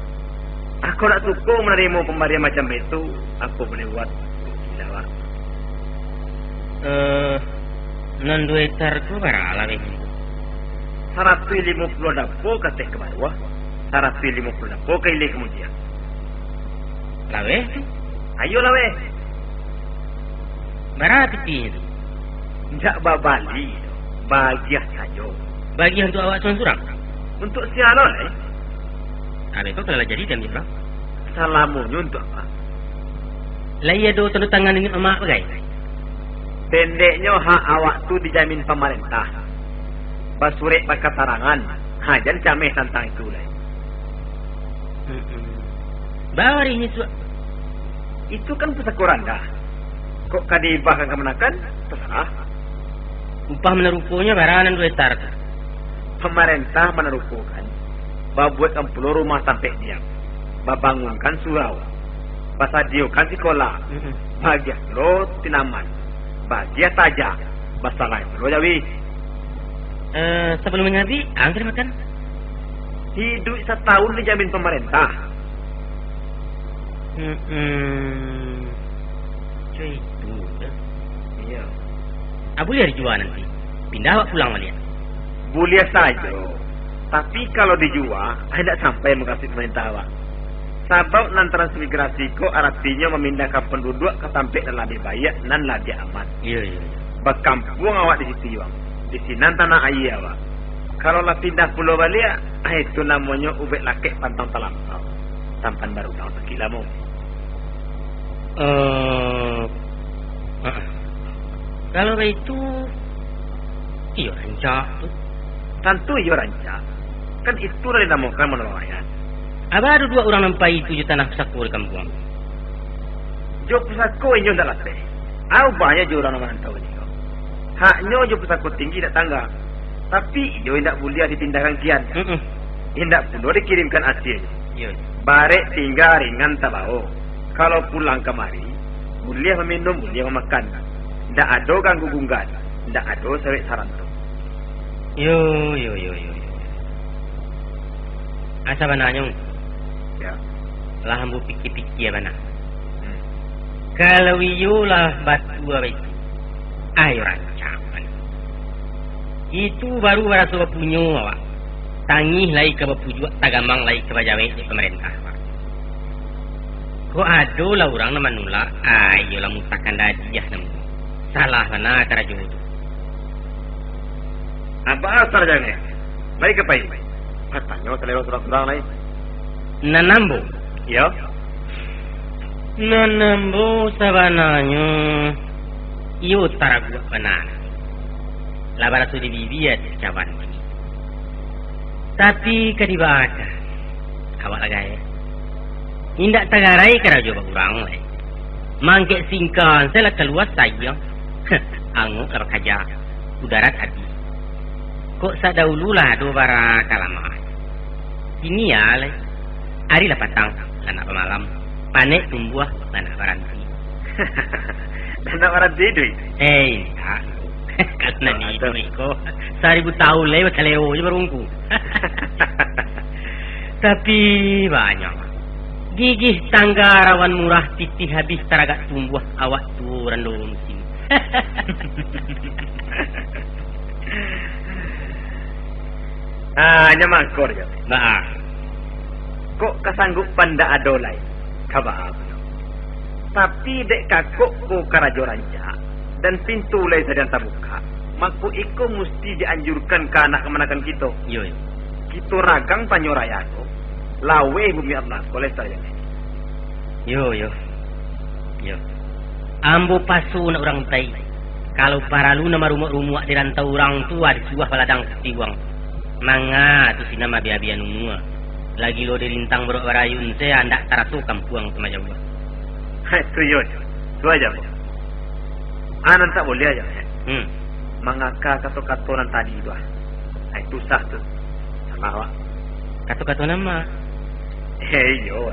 Speaker 2: Aku nak suku menerima pemberian macam itu. Aku boleh buat. Jawab.
Speaker 1: 2 hektar tu berapa lah
Speaker 2: 150 dapur kasih ke bawah. 150 dapur ke ilik kemudian.
Speaker 1: Lawe?
Speaker 2: Ayo lawe.
Speaker 1: Berapa piti itu?
Speaker 2: Jak babali. Bagiah saja.
Speaker 1: Bagi untuk awak surang?
Speaker 2: Untuk sialan
Speaker 1: Ada itu kalau jadi dan dia.
Speaker 2: Salamunya untuk apa?
Speaker 1: Laya do tanda tangan dengan emak bagai.
Speaker 2: Pendeknya hak awak tu dijamin pemerintah. Basurik pakai tarangan. Jangan camih tentang itu lah.
Speaker 1: Bawa ini suak.
Speaker 2: Itu kan pusaka randa. Kok kadibah kan kemenakan? Terserah.
Speaker 1: Upah menerupunya baranan 2 hektar.
Speaker 2: Pemerintah menerupukan. Babuatkan pulau rumah sampai diam. Babangunkan surau. Basadiokan sekolah. Bahagia lo tinaman. Bahagia saja. Basalain lo jawi.
Speaker 1: Sebelum mengaji, angker makan.
Speaker 2: Hidup 1 tahun dijamin pemerintah.
Speaker 1: Cuy, itu.
Speaker 2: Iya.
Speaker 1: Abu lihat dijual nanti. Pindah awak pulang malian.
Speaker 2: Boleh saja. Tapi kalau dijual, tidak sampai mengasih pemerintah awak. Sebab nan transmigrasi ko artinya memindahkan penduduk ke sampai dan lebih baik dan lebih aman.
Speaker 1: Iya.
Speaker 2: Berkampung awak di situ bang. Di sini tanah air awak. Kalau lah pindah pulau balik, itu namanya ubek lakek pantang terlampau. Tampan baru tahun sekila mau.
Speaker 1: Kalau itu, iya rancak tu.
Speaker 2: Tentu iya rancak. Kan itu dari namakan menelayan.
Speaker 1: Abah ada 2 orang nampai 7 tanah pesako di kampung.
Speaker 2: Jo pusako ini tak latih. Aku banyak jo orang orang tahu ni. Haknya jo pusako tinggi tak tangga. Tapi jo tidak boleh ditindakkan kian. Tidak perlu dikirimkan hasil.
Speaker 1: Iya.
Speaker 2: Barek tinggal ringan tabau. Kalau pulang kemari, boleh meminum, boleh memakan. Tidak ada ganggu gunggan. Tidak ada sawit sarantu.
Speaker 1: Yo. Asa bananya.
Speaker 2: Ya.
Speaker 1: Lah hambu pikir-pikir bana. Kalau iyo lah batu apa itu. Ayo rancangan. Itu baru rasa punya awak. Tangih lagi ke bapujua, tagamang lagi ke bajawe di pemerintah. Kok ada lah orang nama nula, ayo lah mutakan dadiah namu. Salah mana cara jodoh.
Speaker 2: Apa asal jangan? Baik ke baik. Katanya selewat surang-surang lain.
Speaker 1: Nanambo.
Speaker 2: Ya.
Speaker 1: Nanambo sabananya. Iyo taragu benar. Labar tu dibibiat cawan ini. Tapi kadibaka. Awak lagay. Indak tagarai kara jo urang lai. Mangke singkan saya lah keluar saya. Angu karo kaja. Udara tadi. Kok sadahulu lah do bara kalama. Ini ya lai. Hari lah patang lana pemalam. Panek tumbuh lana baranti.
Speaker 2: Lana baranti itu.
Speaker 1: Tak. Karena ni itu seribu tahun lewat kaleo je berungku. Tapi banyak. Gigih tangga rawan murah titih habis teragak tumbuh awak tu rando musim.
Speaker 2: Hanya mangkor je.
Speaker 1: Nah.
Speaker 2: Kok kesanggupan ndak ada lain? Kabar. Tapi dek kakuk ko karajo rancak. Dan pintu lain sedang terbuka. Maka iko mesti dianjurkan ke anak kemenakan kita.
Speaker 1: Yo.
Speaker 2: Kita ragang panyoraya ko. Lawe bumi Allah. Boleh saya.
Speaker 1: Yo. Ambo pasu nak orang tai. Kalau para lu nama rumah-rumah di rantau orang tua di suah baladang setiwang. Manga tu si nama biabian umua. Lagi lo di rintang berok barayun saya andak taratu kampuang sama jauh.
Speaker 2: Itu yo. Tu aja. Anan tak boleh aja. Mangaka kata-kata tadi itu. Itu sah tu. Sama awak.
Speaker 1: Kata-kata nama.
Speaker 2: Yo.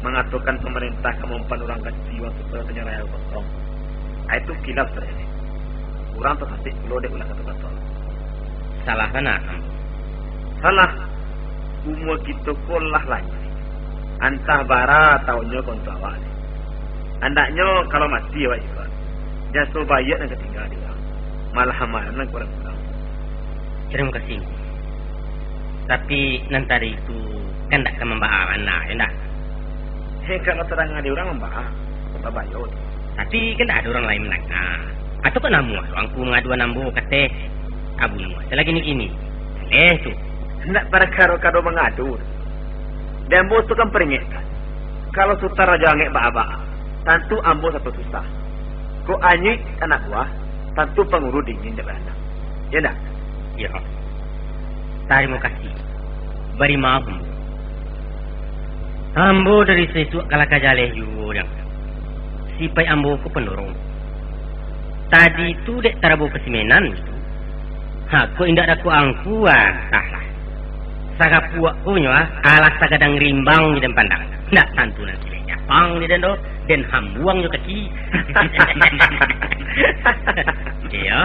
Speaker 2: Mengatakan pemerintah kemampuan orang kecil supaya penyeraya kosong. Itu kilap saja. Orang terhati lo dek ulang kata-kata.
Speaker 1: Salah mana?
Speaker 2: Salah. Umur kita kolah lagi. Antah bara tahunnya kontra awak. Andaknya kalau mati awak juga. Jasa bayar yang ketinggalan dia. Malah amalan kurang-kurang.
Speaker 1: Terima kasih. Tapi nanti itu kan tak akan membahas anak, ya tak?
Speaker 2: Kalau terang ada orang membahas, kita bayar.
Speaker 1: Tapi kan tak ada orang lain menang. Atau kan namu, aku mengaduan nambu kata abu mu. Selagi ni kini. Tu.
Speaker 2: Nak para karo-karo mengadu. Dan bos tu kan peringatkan. Kalau sutara jangan ba-ba. Tentu ambo satu susah. Ko anyik anak buah, tentu pengurus dingin dekat anak. Ya tak?
Speaker 1: Ya. Terima kasih. Beri maaf. Ambo dari sesuk kalaka jaleh yurang. Sipai ambo ku pendorong. Tadi tu dek tarabu kesimenan itu. Aku indak aku angkuan. Tahlah. Saga puak kunyo alas sagadang rimbang di dan pandang. Ndak tantu nanti le nyapang di dan do den hambuang jo kaki. Iya.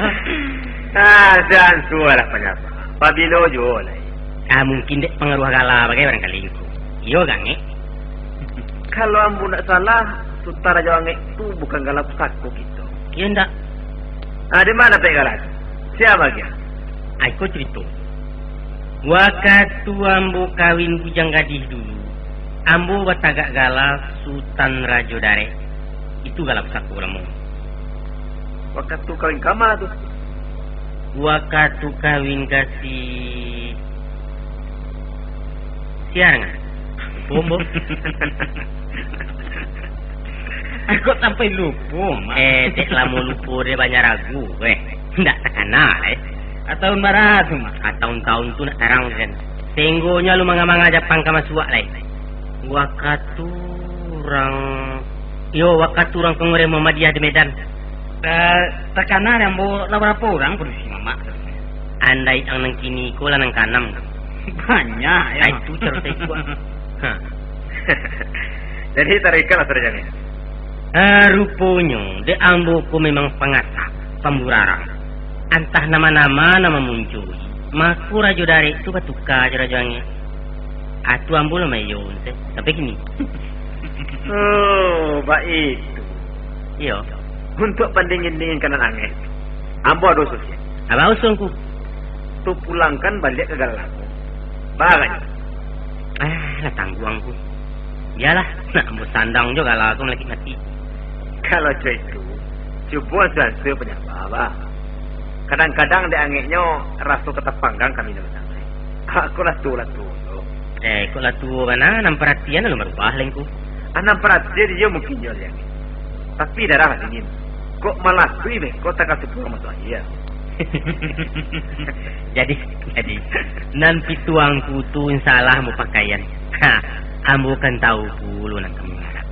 Speaker 2: Dan suara penyapa. Pabilo jo lah.
Speaker 1: Mungkin dek pengaruh gala bagai barangkali itu. Iyo gange.
Speaker 2: Kalau ambu nak salah, sutara jawangnya itu bukan galap saku gitu.
Speaker 1: Iya ndak.
Speaker 2: Di mana pe galap? Siapa dia?
Speaker 1: Aku cerita. Waktu ambo kawin bujang gadis dulu, ambo batagak galap Sultan Rajo Dare. Itu galap saku ramu.
Speaker 2: Waktu kawin kama tu.
Speaker 1: Waktu kawin kasih siarangan. Bombo. Aku sampai lupa. Dek lamu lupa dia banyak ragu. Ndak takana Atau marah tu mah. Tahun-tahun tu nak tarang kan. Tenggonya lu manga-manga Jepang kama suak lai. Waktu orang pengurus Muhammadiyah di Medan.
Speaker 3: Takana yang bawa berapa orang polisi mama.
Speaker 1: Andai ang nang kini ko lang nang kanam.
Speaker 3: Banyak ya.
Speaker 1: Itu cerita itu.
Speaker 2: Jadi tarikan lah terjadi.
Speaker 1: Rupanya de ambo ko memang pengasak, pemburarang. Antah nama-nama nama muncul. Maku Rajo Dare itu batuka rajoannya. Atu ambo lah mayon teh. Sampai kini.
Speaker 2: Oh, baik.
Speaker 1: Iyo.
Speaker 2: Untuk bandingin kanan angin. Ambo ada ususnya.
Speaker 1: Apa usulku?
Speaker 2: Tu pulangkan balik ke galakku. Baganya.
Speaker 1: Lah tangguangku. Biarlah, nak ambo sandang juga lah aku lagi mati.
Speaker 2: Kalau cuy itu, coba suatu penyapa. Kadang-kadang dia angeknya rasa ketepanggang kami dalam santai. Aku lah tu.
Speaker 1: Kok lah tu mana? Nam perhatian lu merubah lengku.
Speaker 2: Anak perhatian dia mungkin jual yang ini. Tapi darah ingin. Kok malah tu ini? Kok tak kasih pulang masuk iya.
Speaker 1: Jadi nan pituangku tu insalah mau pakaian. Ambo kan tahu pulu nang kami harap.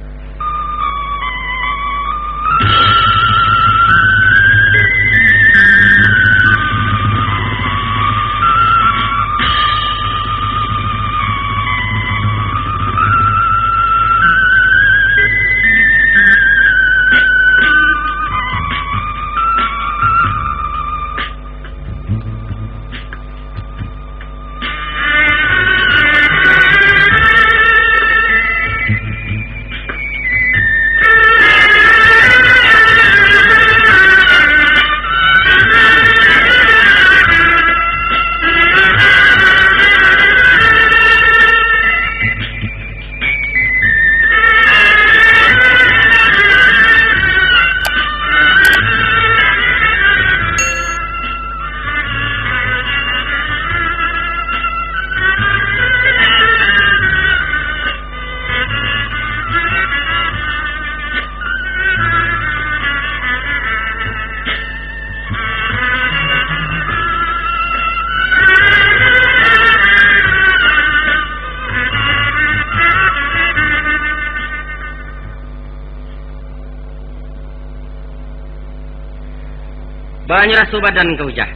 Speaker 1: Banyak rasa badan kau jah.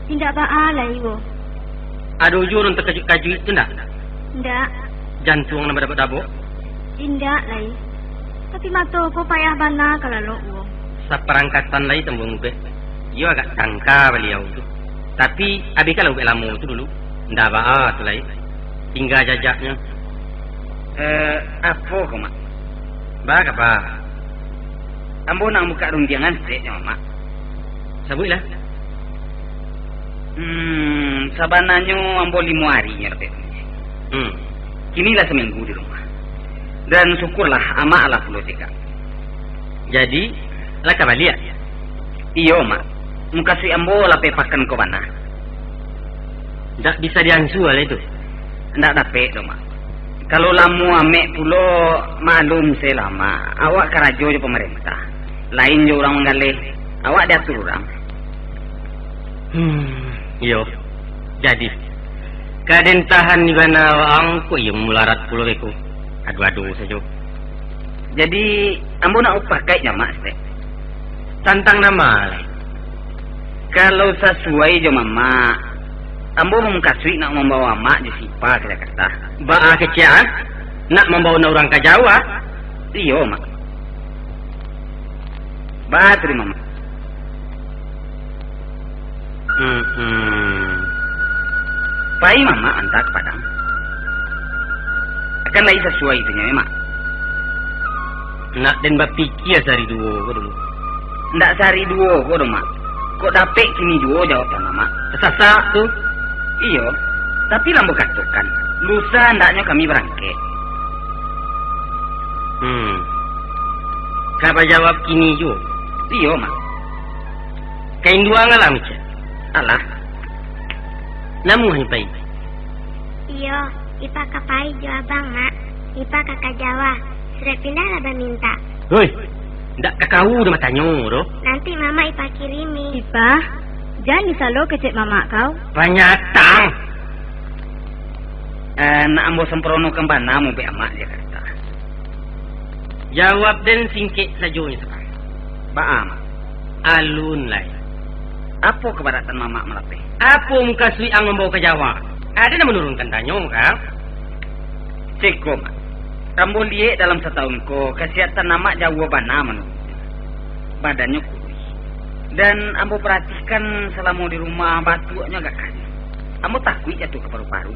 Speaker 4: Tidak baalai wo.
Speaker 1: Ada ujur untuk kaju itu ndak?
Speaker 4: Tidak.
Speaker 1: Jantung nama dapat dabo?
Speaker 4: Tidak lai. Tapi mata ko payah bana kalau wo.
Speaker 1: Seperangkatan lai tembung be. Yo agak tangka beliau tu. Tapi abi kalau be lamu tu dulu. Ndak baa tu lai. Tinggal jajaknya.
Speaker 3: Apa kau mak?
Speaker 1: Bak apa?
Speaker 3: Ambo nak buka runtiangan seknya mak.
Speaker 1: Sabutlah.
Speaker 3: Sabananyo ambo 5 hari nyerte. Kinilah seminggu di rumah. Dan syukurlah ama ala pulau tiga.
Speaker 1: Jadi, lah kabalia.
Speaker 3: Iyo mak. Muka si ambo lape pakan ko bana.
Speaker 1: Ndak bisa diansu lah itu.
Speaker 3: Ndak dape do mak. Kalau lamu ame pulo malum selama. Awak karajo je pemerintah. Lain je orang menggalih. Awak diatur orang.
Speaker 1: Yo. Jadi kaden tahan di mana angku yang mularat pulau beku. Aduh saja.
Speaker 3: Jadi ambo nak pakai mak stek.
Speaker 1: Tantang nama lah.
Speaker 3: Kalau sesuai je mama, ambo mengkasui nak membawa mak je sipa kita kata.
Speaker 1: Ba'a kecian nak membawa orang ke Jawa.
Speaker 3: Iyo mak. Bateri mama. Pai mama antar ke Padang. Akan lagi sesuai itunya mak.
Speaker 1: Nak dan bapikir sehari dua kau dulu.
Speaker 3: Ndak sehari dua kau dong mak. Kok dapet kini dua jawabnya mama.
Speaker 1: Sesasak tu.
Speaker 3: Iyo. Tapi lambo katukan. Lusa ndaknya kami berangkat.
Speaker 1: Kapa jawab kini juga.
Speaker 3: Iyo mak.
Speaker 1: Kain dua ngalam je.
Speaker 3: Alah.
Speaker 1: Namun hanpai.
Speaker 4: Iyo, Ipa kapai jo abang, Mak. Ipa kakak Jawa. Sudah pindah lah minta.
Speaker 1: Hoi. Ndak kakau dah matanya doh.
Speaker 4: Nanti Mama Ipa kirimi. Ipa, jangan selalu kecek Mama kau.
Speaker 1: Banyak tang.
Speaker 3: Nak ambo semprono kembana mau be amak dia kata.
Speaker 1: Jawab dan singkit sajonya sekarang.
Speaker 3: Baam.
Speaker 1: Alun lai.
Speaker 3: Apa keberatan mama melapeh?
Speaker 1: Apa muka sui ang membawa ke Jawa? Ada yang menurunkan tanyo kau?
Speaker 3: Ceko mak. Rambo liek dalam setahun ko kesehatan nama Jawa bana menurut. Badannya kurus. Dan ambo perhatikan selama di rumah batunya agak kali. Ambo takut jatuh ke paru-paru.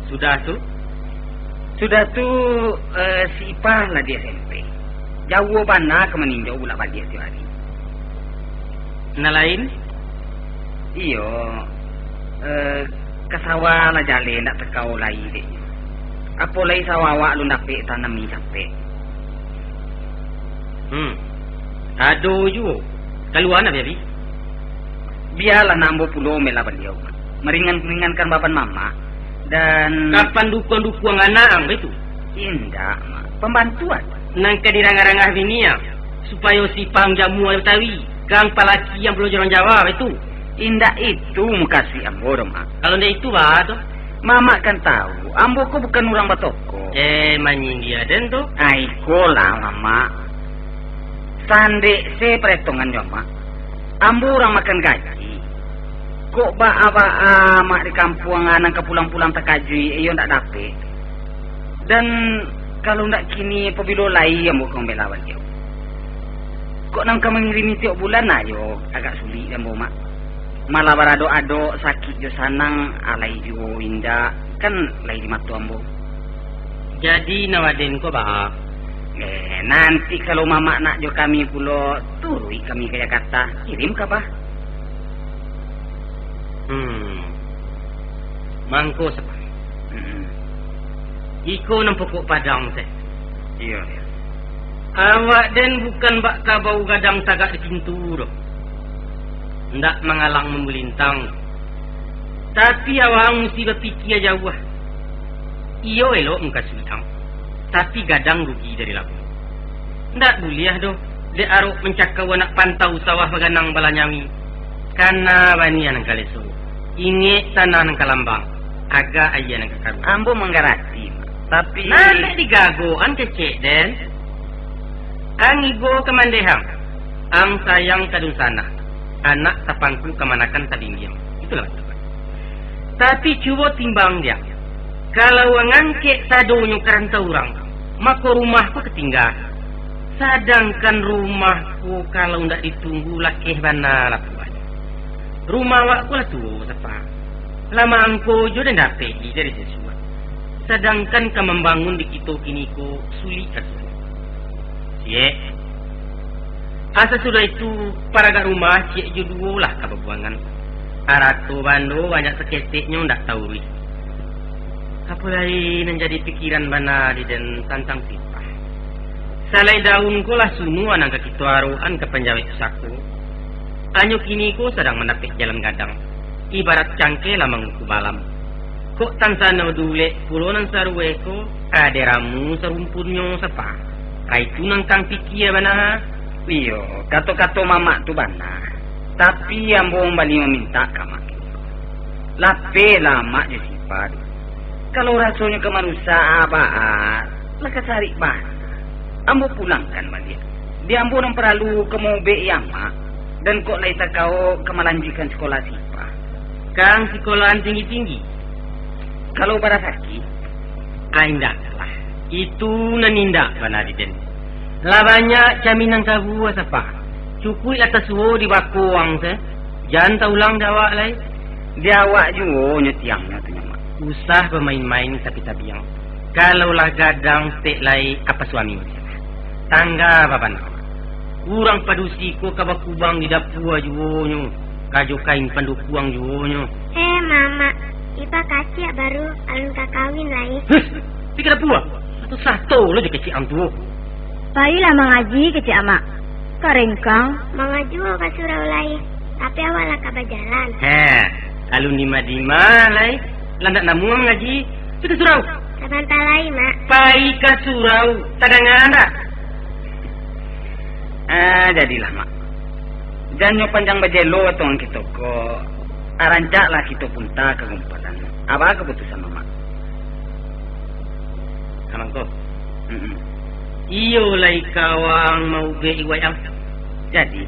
Speaker 1: Sudah tu?
Speaker 3: Sudah tu si Ipah lah di SMP. Jawa bana ke meninjau bulan pagi setiap hari.
Speaker 1: Nah lain?
Speaker 3: Iyo. Kesawah lah jale ndak tekau lai dek. Apa lai sawawak lu dapet tanami sampai.
Speaker 1: Aduh juga. Keluar nak biar.
Speaker 3: Biarlah nambo pulau mela beliau. Meringankan bapan mama. Dan
Speaker 1: Kapan dukuang anak itu?
Speaker 3: Indah mak. Pembantuan.
Speaker 1: Nang kedirangah-rangah bini ya. Supaya si pang jamu ayo tawi. Kang palaki yang perlu orang Jawa itu.
Speaker 3: Indah itu muka si ambo mak.
Speaker 1: Kalau ndak itu bah tu.
Speaker 3: Mama kan tahu. Ambo ko bukan orang batoko.
Speaker 1: Manying dia den tu.
Speaker 3: Aiko lah mama. Sande se perhitungan jo mak. Ambo orang makan gaji. Kok ba mak di kampung anang ke pulang-pulang terkajui iyo ndak dapet. Dan kalau ndak kini pebilo lai ambo kong belawan jo. Kok nang ka mengirimi tiap bulan ayo agak sulit ambo mak. Malah barado-ado sakit jo sanang alai jo indah kan lai di matu ambo.
Speaker 1: Jadi nawaden ko bah.
Speaker 3: Nanti kalau mama nak jo kami pulo turui kami kaya kata kirim ka bah.
Speaker 1: Mangko sepa. Iko nang pokok padang teh.
Speaker 3: Iya.
Speaker 1: Awak den bukan bak kabau gadang tagak di pintu doh. Ndak mengalang membulintang. Tapi awak mesti berfikir jauh. Iyo elok muka suitang. Tapi gadang rugi dari lagu. Ndak boleh doh. Dek aruk mencakau anak pantau sawah baganang balanyami. Karena bani yang kalesu. Ingat tanah nang kalambang. Agak ayah nang kakaru.
Speaker 3: Ambo menggarati. Tapi
Speaker 1: nanti digagoan kecek den. Ang ibo kemandehang. Ang sayang kadun sana. Anak tapangku kemanakan tadindiam. Itulah betul. Tapi cuba timbang dia. Kalau ngangkek sadonyo kerantau orang, maka rumahku ketinggal. Sedangkan rumahku kalau ndak ditunggu lakeh bana lah tuan. Rumah wakku lah tu siapa. Lama angko jo dan dapet dari sesuatu. Sedangkan ka membangun di kita kini ko sulit kasih. Asa sudah itu para kat rumah cik judu lah kebuangan. Arato bando banyak seketiknya ndak tahu ri. Apa lain yang jadi pikiran bana di dan tantang tipah. Salai daun ko lah sunu anang kita aruan ke penjawit saku. Anyo kini ko sedang menapik jalan gadang. Ibarat cangke lah menguku balam. Kok tansana dule pulonan sarwe ko aderamu serumpunyo sepa. Kaitu nang kang pikir bana.
Speaker 3: Iyo, kato-kato mama tu bana. Tapi ambo bali meminta ka mak. Lape lama je sifat. Kalau rasanya kemanusia abah, maka cari bah. Ambo pulangkan balik. Dia ambo nang perlu kemu be mak dan kok lain tak kau kemalanjikan sekolah sipa.
Speaker 1: Kang sekolahan tinggi-tinggi.
Speaker 3: Kalau barasaki,
Speaker 1: Aindak lah. Itu nanindak panadiden. Labanya jaminan kabu asapa. Cukui atas wo di bakuang se. Jangan taulang dawak lai.
Speaker 3: dia awak juga nyetiangnya tu nyamak.
Speaker 1: Usah bermain-main tapi-tabiang. Kalau lah gadang tek lai apa suami macam. Tangga apa nak? Kurang padusi ko kabakubang di dapur juonyo. Kajo kain pandu kuang juonyo.
Speaker 4: Mama, Ipa kacik baru alun kakawin lai.
Speaker 1: Tiga dapur. Satu-satu lo je kecil am tu.
Speaker 5: Baiklah mengaji kecik amak. Karengkang
Speaker 4: Mengaji ke surau lai. Tapi awak lah kabar jalan.
Speaker 1: Alun dima-dima lai. Landak namu mengaji. Sudah surau.
Speaker 4: Sabanta lai, Mak.
Speaker 1: Pai ke surau. Tadangan dah.
Speaker 3: Jadilah mak. Jangan panjang bajelo tuan kita ko. Arancaklah kita punta ke gumpatan. Apa keputusan mama?
Speaker 1: Amang ko. Iyo lai kawang mau be iwayang.
Speaker 3: Jadi,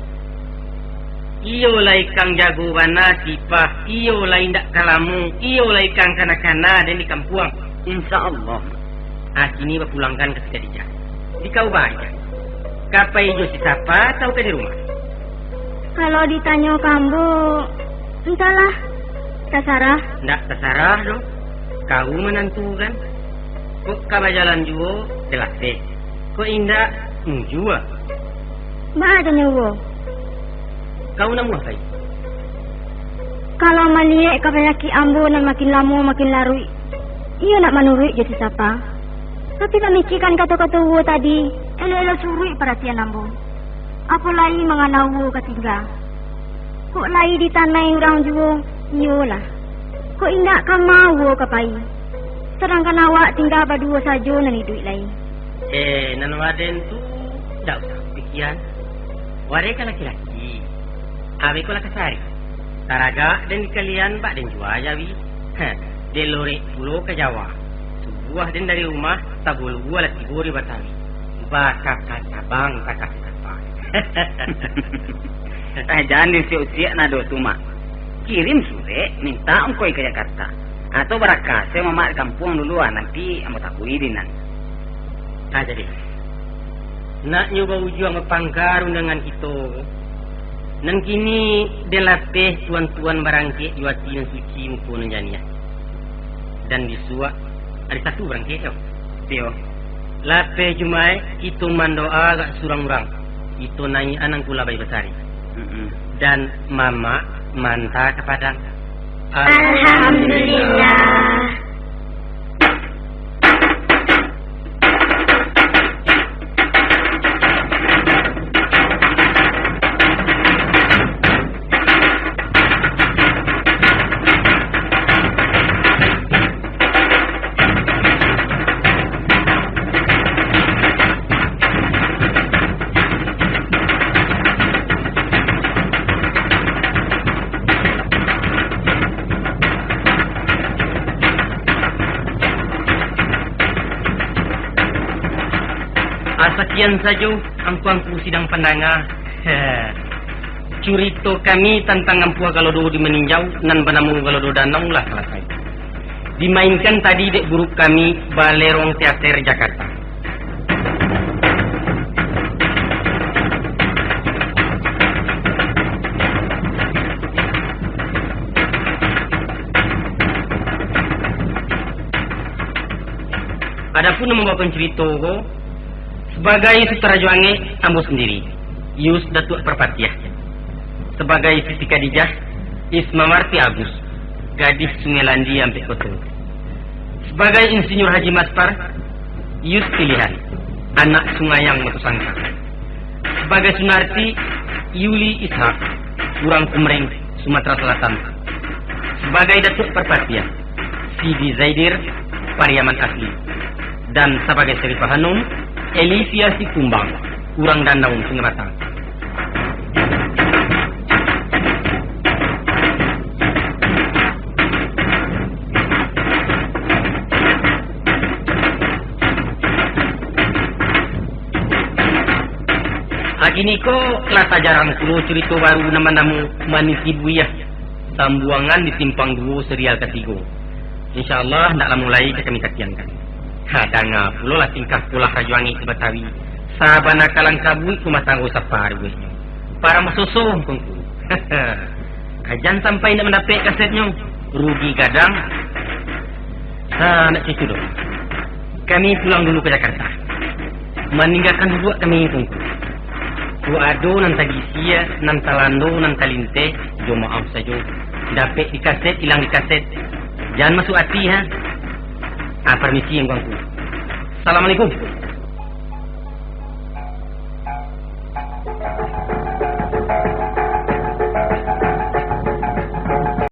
Speaker 1: iyo lai kang jago wana sipah. Iyo lai ndak kalamu. Iyo lai kang kana-kana dan di kampuang.
Speaker 3: insyaAllah.
Speaker 1: Sini berpulangkan ke Tidija. Di kau baca. Kapai jo si sapa atau ke di rumah?
Speaker 5: kalau ditanya kamu, entahlah. Tasarah.
Speaker 1: Ndak terserah dong. Kau menantu kan? Kok kaba jalan juo jelas deh. Kok indah jua?
Speaker 5: Ma ada nyawa.
Speaker 1: Kau nak muah kai?
Speaker 5: Kalau melihat kapayaki ambo nan makin lama makin larui. Iya nak menurut jadi siapa? Tapi tak mikirkan kata-kata wo tadi. Elo-elo surui perhatian ambo. Apa lagi mengenal wo ketinggal? Kok lagi di tanah orang juo? Iyalah. Kok indak kamau wo kapai? Sedangkan awak tinggal berdua saja nan hidup lain.
Speaker 1: Nan waden tu tak usah pikiran. Ware kan laki-laki. Abe ko lakasari. Taraga dan kalian bak dan jua jawi. Delore pulau ke Jawa. Sebuah dan dari rumah tabul gua lagi gori Batawi. Bakak bang kakak apa.
Speaker 3: Jangan diusia-usia nado tu mak. Kirim sure minta ongkoi ke Jakarta. Atau barakah saya mamak kampung duluan nanti amu takui dinan.
Speaker 1: Jadi. Nak nyoba ujuang mepangkarun dengan kita. Nan kini delateh tuan-tuan barangke juati yang suci mumpun jania. Dan disuak ada satu barangke tio. Lapeh jumai itu mandoa agak surang-urang. Itu nai anang kula bayi besari. Dan mama manta kepada
Speaker 4: Alhamdulillah.
Speaker 1: Sekian saja angku sidang pandanga. Curito kami tentang ampuah galodo di meninjau nan banamu galodo danau lah selesai. Dimainkan tadi dek guru kami Balerong Teater Jakarta. Adapun membawa pencerita sebagai sutradara juange ambo sendiri, Yus Datuk Perpatiah. Sebagai Siti Khadijah, Isma Marti Agus, gadis Sungai Landi Ampek Koto. Sebagai Insinyur Haji Maspar, Yus Pilihan, anak Sungayang Matusangka. Sebagai Sunarti, Yuli Ishak, Kurang Kumreng, Sumatera Selatan. Sebagai Datuk Perpatiah, Sidi Zaidir, Pariaman Asli. Dan sebagai Serifah Hanum, Elisia Sikumbang, Kurang Danau Sungai Matang. Agini ko kelasa jarang kulo cerita baru nama-nama manisi buyah tambuangan di simpang 2 serial ketiga. InsyaAllah nak mulai ke kami katiankan. Hadanga pulo lah tingkah pula rajuangi ke Betawi. Sabana kalang kabui ku matang usap paru. Para masusuh kongku. Ajan sampai nak mendapat kasetnya. Rugi kadang. Nak cerita dong. Kami pulang dulu ke Jakarta. Meninggalkan dulu kami kongku. Ku ado nan tadi sia, nan talando, nan talinte, jo maaf saja. Dapat di kaset, hilang di kaset. Jangan masuk hati ha. Permisi yang ganggu. Assalamualaikum.